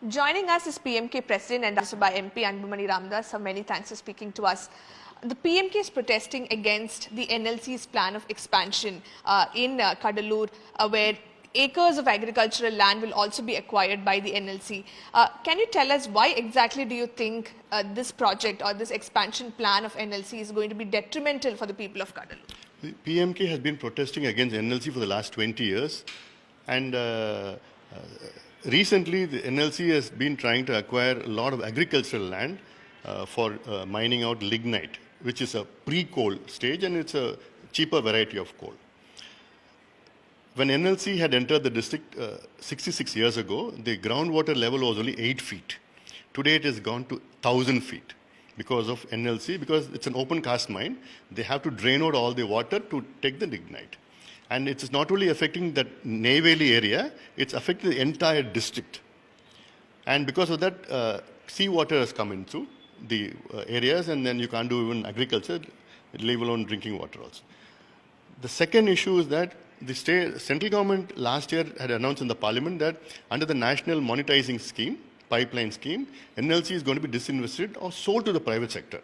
Joining us is PMK President and Rajya Sabha MP Anbumani Ramadas. So many thanks for speaking to us. The PMK is protesting against the NLC's plan of expansion in Kadalur, where acres of agricultural land will also be acquired by the NLC. Can you tell us why exactly do you think this project or this expansion plan of NLC is going to be detrimental for the people of Kadalur? The PMK has been protesting against NLC for the last 20 years, and recently the NLC has been trying to acquire a lot of agricultural land for mining out lignite, which is a pre-coal stage, and it's a cheaper variety of coal. When NLC had entered the district 66 years ago, the groundwater level was only 8 feet. Today it has gone to 1,000 feet because of NLC, because it's an open cast mine. They have to drain out all the water to take the lignite. And it's not only affecting that Neyveli area, it's affecting the entire district. And because of that, seawater has come into the areas, and then you can't do even agriculture, leave alone drinking water also. The second issue is that the central government last year had announced in the parliament that under the National Monetizing Scheme, pipeline scheme, NLC is going to be disinvested or sold to the private sector.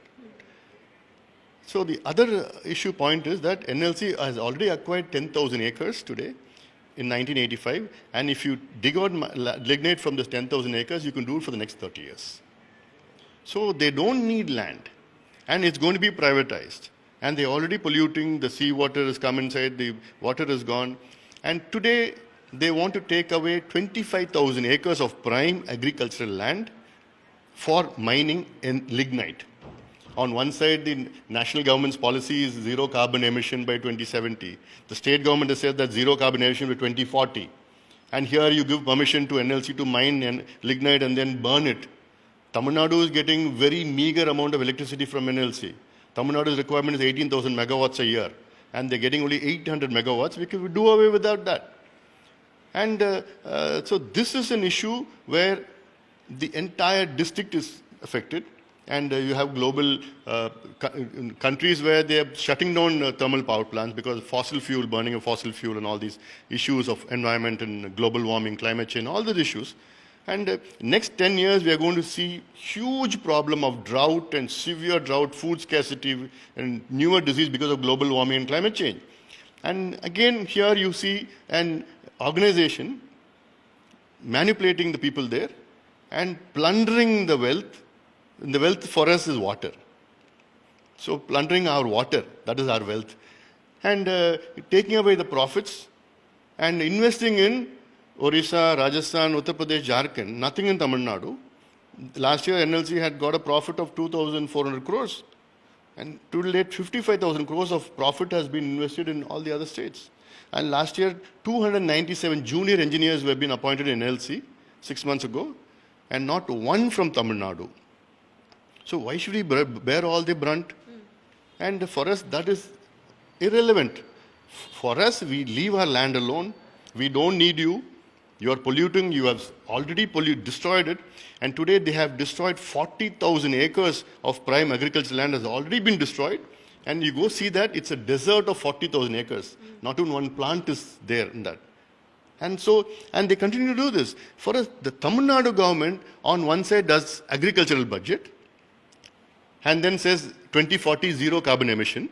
So the other issue point is that NLC has already acquired 10,000 acres today in 1985, and if you dig out lignite from this 10,000 acres, you can do it for the next 30 years. So they don't need land, and it's going to be privatized. And they're already polluting, the seawater has come inside, the water is gone. And today, they want to take away 25,000 acres of prime agricultural land for mining in lignite. On one side, the national government's policy is zero carbon emission by 2070. The state government has said that zero carbon emission by 2040. And here you give permission to NLC to mine lignite and then burn it. Tamil Nadu is getting very meager amount of electricity from NLC. Tamil Nadu's requirement is 18,000 megawatts a year, and they're getting only 800 megawatts. We could do away without that. And so this is an issue where the entire district is affected, and you have global countries where they are shutting down thermal power plants because of fossil fuel, burning of fossil fuel, and all these issues of environment and global warming, climate change, all these issues. And next 10 years, we are going to see huge problem of drought and severe drought, food scarcity, and newer disease because of global warming and climate change. And again, here you see an organization manipulating the people there and plundering the wealth. And the wealth for us is water. So plundering our water, that is our wealth. And taking away the profits and investing in Orissa, Rajasthan, Uttar Pradesh, Jharkhand, nothing in Tamil Nadu. Last year, NLC had got a profit of 2,400 crores. And to date, 55,000 crores of profit has been invested in all the other states. And last year, 297 junior engineers were been appointed in NLC 6 months ago, and not one from Tamil Nadu. So why should we bear all the brunt? And for us, that is irrelevant. For us, we leave our land alone. We don't need you. You are polluting, you have already destroyed it, and today they have destroyed 40,000 acres of prime agricultural land has already been destroyed, and you go see that it's a desert of 40,000 acres. Not even one plant is there in that. And so, and they continue to do this. For us, the Tamil Nadu government on one side does agricultural budget, and then says 2040 zero carbon emission,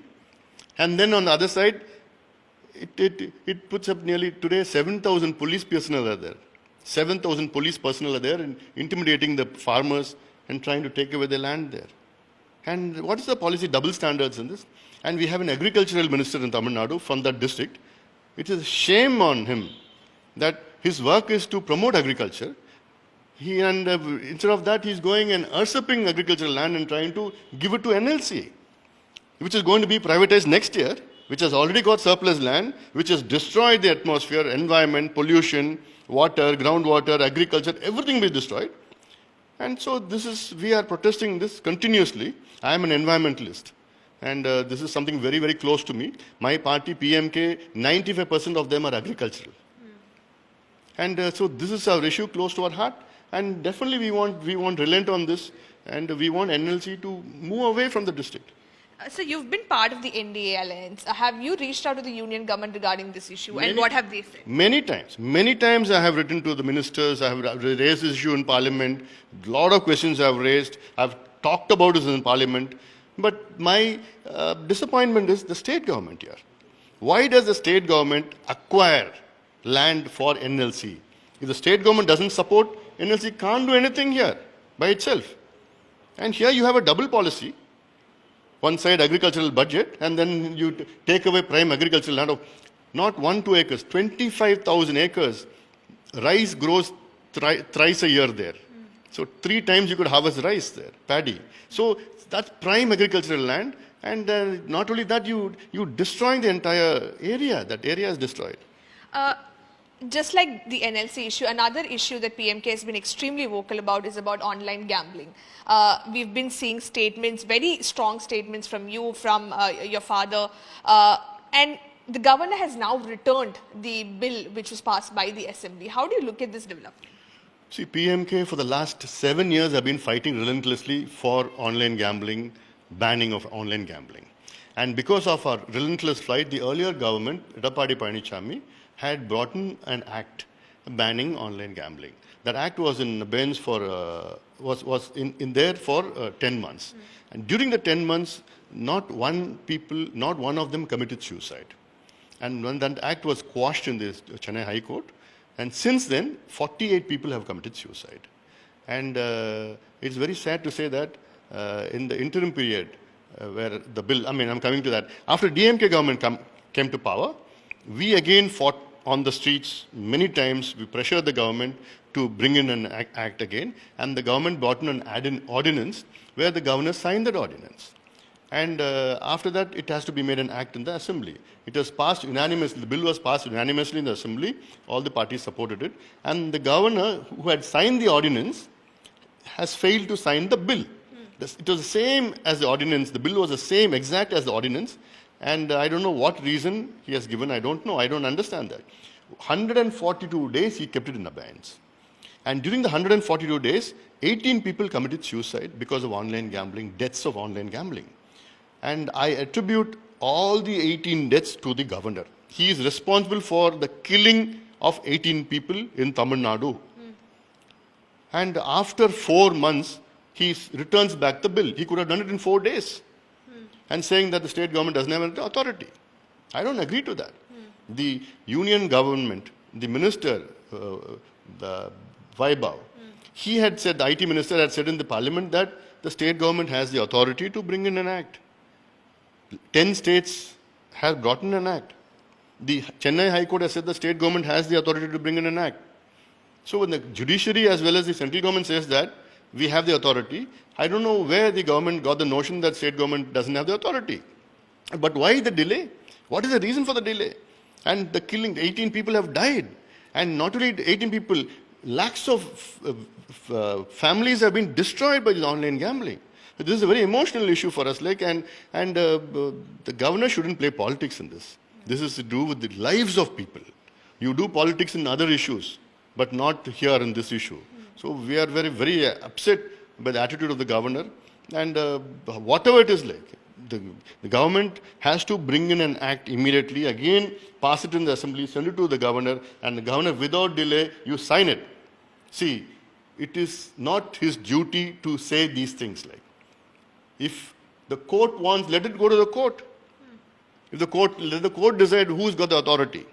and then on the other side, it puts up nearly today 7,000 police personnel are there. 7,000 police personnel are there and intimidating the farmers and trying to take away their land there. And what is the policy? Double standards in this. And we have an agricultural minister in Tamil Nadu from that district. It is a shame on him that his work is to promote agriculture. Instead of that, he's going and usurping agricultural land and trying to give it to NLC, which is going to be privatized next year, which has already got surplus land, which has destroyed the atmosphere, environment, pollution, water, groundwater, agriculture, everything will be destroyed. And so we are protesting this continuously. I am an environmentalist, and this is something very, very close to me. My party, PMK, 95% of them are agricultural. And so this is our issue close to our heart, and definitely we want relent on this, and we want NLC to move away from the district. So you've been part of the NDA alliance. Have you reached out to the union government regarding this issue, and Many- what have they said? Many times I have written to the ministers, I have raised this issue in parliament, a lot of questions I have raised, I've talked about this in parliament, but my disappointment is the state government here. Why does the state government acquire land for NLC? If the state government doesn't support, NLC can't do anything here by itself. And here you have a double policy. One side agricultural budget, and then you take away prime agricultural land of not 1-2 acres, 25,000 acres. Rice grows thrice a year there. So 3 times you could harvest rice there, paddy. So that's prime agricultural land, and not only that, you destroying the entire area. That area is destroyed. Just like the NLC issue, another issue that PMK has been extremely vocal about is about online gambling. We've been seeing statements, very strong statements from you, from your father, and the governor has now returned the bill which was passed by the assembly. How do you look at this development? See, PMK for the last 7 years have been fighting relentlessly for online gambling, banning of online gambling. And because of our relentless fight, the earlier government, Edappadi Panichami, had brought in an act banning online gambling. That act was in abeyance for was in there for 10 months. And during the 10 months, not one of them committed suicide. And when that act was quashed in the Chennai High Court, and since then, 48 people have committed suicide. And it's very sad to say that in the interim period, where the bill, I'm coming to that, after DMK government came to power, we again fought on the streets many times. We pressured the government to bring in an act again, and the government brought in an ordinance where the governor signed that ordinance. And after that, it has to be made an act in the assembly. It was passed unanimously. The bill was passed unanimously in the assembly. All the parties supported it. And the governor who had signed the ordinance has failed to sign the bill. It was the same as the ordinance. The bill was the same exact as the ordinance. And I don't know what reason he has given. I don't know. I don't understand that. 142 days he kept it in abeyance. And during the 142 days, 18 people committed suicide because of online gambling, deaths of online gambling. And I attribute all the 18 deaths to the governor. He is responsible for the killing of 18 people in Tamil Nadu. And after 4 months, he returns back the bill. He could have done it in 4 days. And saying that the state government doesn't have authority. I don't agree to that. The union government, the minister, the Vaibhav, he had said, the IT minister had said in the parliament that the state government has the authority to bring in an act. 10 states have brought in an act. The Chennai High Court has said the state government has the authority to bring in an act. So when the judiciary as well as the central government says that we have the authority, I don't know where the government got the notion that state government doesn't have the authority. But why the delay? What is the reason for the delay? And the killing, 18 people have died. And not only 18 people, lakhs of families have been destroyed by the online gambling. This is a very emotional issue for us. And the governor shouldn't play politics in this. This is to do with the lives of people. You do politics in other issues, but not here in this issue. So we are very, very upset by the attitude of the governor. And whatever it is like, the government has to bring in an act immediately, again pass it in the assembly, send it to the governor, and the governor without delay, you sign it. See, it is not his duty to say these things like. If the court wants, let it go to the court. If the court, let the court decide who's got the authority.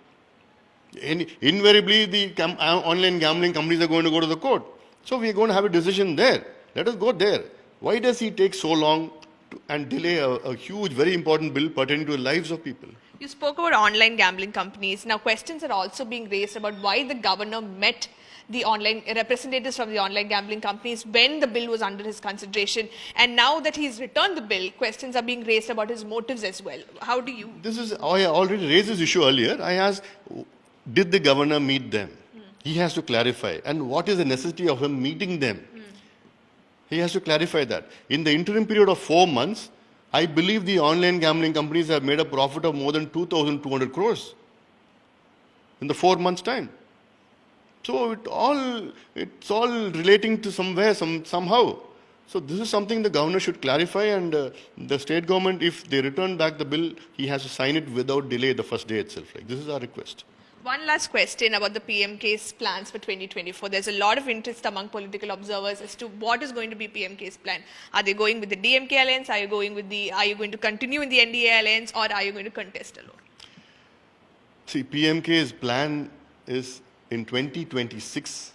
Invariably, the online gambling companies are going to go to the court. So we are going to have a decision there. Let us go there. Why does he take so long and delay a huge, very important bill pertaining to the lives of people? You spoke about online gambling companies. Now, questions are also being raised about why the governor met the online representatives from the online gambling companies when the bill was under his consideration. And now that he's returned the bill, questions are being raised about his motives as well. How do you? I already raised this issue earlier. I asked, did the governor meet them? He has to clarify. And what is the necessity of him meeting them? He has to clarify that. In the interim period of 4 months, I believe the online gambling companies have made a profit of more than 2,200 crores in the 4 months' time. So it's all relating to somewhere, somehow. So this is something the governor should clarify, and the state government, if they return back the bill, he has to sign it without delay the first day itself. Like, this is our request. One last question about the PMK's plans for 2024. There's a lot of interest among political observers as to what is going to be PMK's plan. Are they going with the DMK alliance? Are you going to continue in the NDA alliance, or are you going to contest alone? See, PMK's plan is in 2026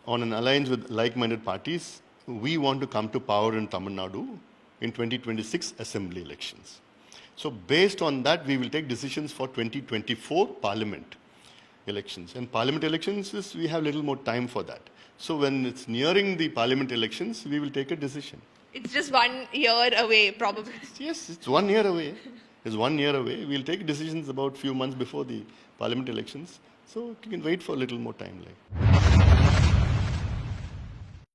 on an alliance with like-minded parties. We want to come to power in Tamil Nadu in 2026 assembly elections. So based on that, we will take decisions for 2024 parliament elections. And parliament elections, we have little more time for that. So when it's nearing the parliament elections, we will take a decision. It's just 1 year away, probably. Yes, it's 1 year away. It's 1 year away. We'll take decisions about few months before the parliament elections. So you can wait for a little more time.